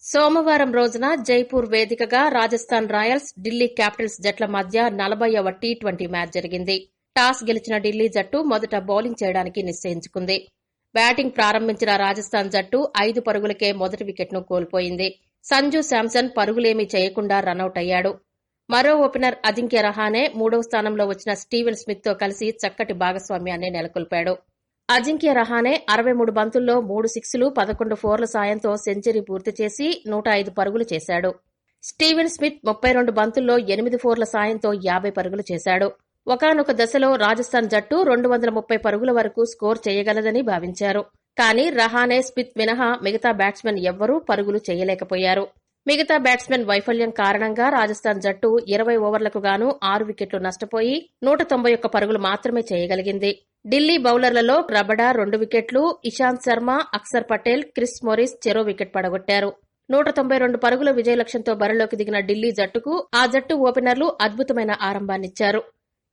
సోమవారం రోజున జైపూర్ వేదికగా రాజస్థాన్ రాయల్స్, ఢిల్లీ క్యాపిటల్స్ జట్ల మధ్య 40వ టీ20 మ్యాచ్ జరిగింది. టాస్ గెలిచిన ఢిల్లీ జట్టు మొదట బౌలింగ్ చేయడానికి నిశ్చయించుకుంది. బ్యాటింగ్ ప్రారంభించిన రాజస్థాన్ జట్టు 5 పరుగులకే మొదటి వికెట్ను కోల్పోయింది. సంజు శాంసన్ పరుగులేమీ చేయకుండా రనౌట్ అయ్యాడు. మరో ఓపెనర్ అజింక్య రహానే 3వ స్థానంలో వచ్చిన స్టీవెన్ స్మిత్తో కలిసి చక్కటి భాగస్వామ్యాన్ని నెలకొల్పాడు. అజింక్య రహానే 63 బంతుల్లో 3 సిక్స్లు, 11 ఫోర్ల సాయంతో సెంచరీ పూర్తి చేసి 105 పరుగులు చేశాడు. స్టీవెన్ స్మిత్ 32 బంతుల్లో 8 ఫోర్ల సాయంతో 50 పరుగులు చేశాడు. ఒకానొక దశలో రాజస్థాన్ జట్టు 230 పరుగుల వరకు స్కోర్ చేయగలదని భావించారు. కానీ రహానే, స్మిత్ మినహా మిగతా బ్యాట్స్మెన్ ఎవ్వరూ పరుగులు చేయలేకపోయారు. మిగతా బ్యాట్స్మెన్ వైఫల్యం కారణంగా రాజస్థాన్ జట్టు 20 ఓవర్లకు గాను 6 వికెట్లు నష్టపోయి 191 పరుగులు మాత్రమే చేయగలిగింది. ఢిల్లీ బౌలర్లలో రబడా 2 వికెట్లు, ఇషాంత్ శర్మ, అక్సర్ పటేల్, క్రిస్ మోరిస్ చెరో వికెట్ పడగొట్టారు. 192 పరుగుల విజయ లక్ష్యంతో బరిలోకి దిగిన ఢిల్లీ జట్టుకు ఆ జట్టు ఓపెనర్లు అద్భుతమైన ఆరంభాన్నిచ్చారు.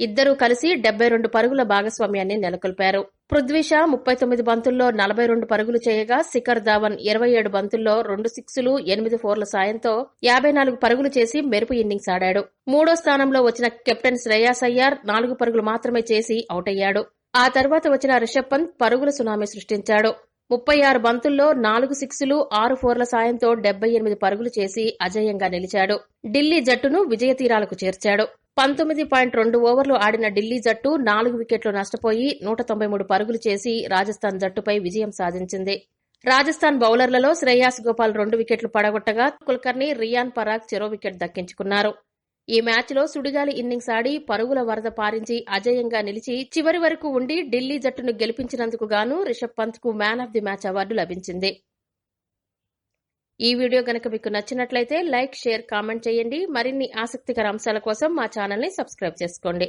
ఇద్దరూ కలిసి 72 పరుగుల భాగస్వామ్యాన్ని నెలకొల్పారు. పృథ్వీ షా 39 బంతుల్లో 42 పరుగులు చేయగా శిఖర్ ధావన్ 27 బంతుల్లో 2 సిక్స్లు, 8 ఫోర్ల సాయంతో 54 పరుగులు చేసి మెరుపు ఇన్నింగ్స్ ఆడాడు. 3వ స్థానంలో వచ్చిన కెప్టెన్ శ్రేయాస్ అయ్యార్ 4 పరుగులు మాత్రమే చేసి అవుటయ్యాడు. ఆ తర్వాత వచ్చిన రిషబ్ పంత్ పరుగుల సునామీ సృష్టించాడు. 36 బంతుల్లో 4 సిక్స్లు, 6 ఫోర్ల సాయంతో 78 పరుగులు చేసి అజేయంగా నిలిచాడు. ఢిల్లీ జట్టును విజయ తీరాలకు చేర్చాడు. 19.2 ఓవర్లు ఆడిన ఢిల్లీ జట్టు 4 వికెట్లు నష్టపోయి 193 పరుగులు చేసి రాజస్థాన్ జట్టుపై విజయం సాధించింది. రాజస్థాన్ బౌలర్లలో శ్రేయాస్ గోపాల్ 2 వికెట్లు పడగొట్టగా కుల్కర్ని, రియాన్ పరాగ్ చెరో వికెట్ దక్కించుకున్నారు. ఈ మ్యాచ్లో సుడిగాలి ఇన్నింగ్స్ ఆడి పరుగుల వరద పారించి అజేయంగా నిలిచి చివరి వరకు ఉండి ఢిల్లీ జట్టును గెలిపించినందుకు గాను రిషబ్ పంత్కు man of the match award లభించింది. ఈ వీడియో గనక మీకు నచ్చినట్లయితే లైక్, షేర్, కామెంట్ చేయండి. మరిన్ని ఆసక్తికర అంశాల కోసం మా ఛానల్ని సబ్స్క్రైబ్ చేసుకోండి.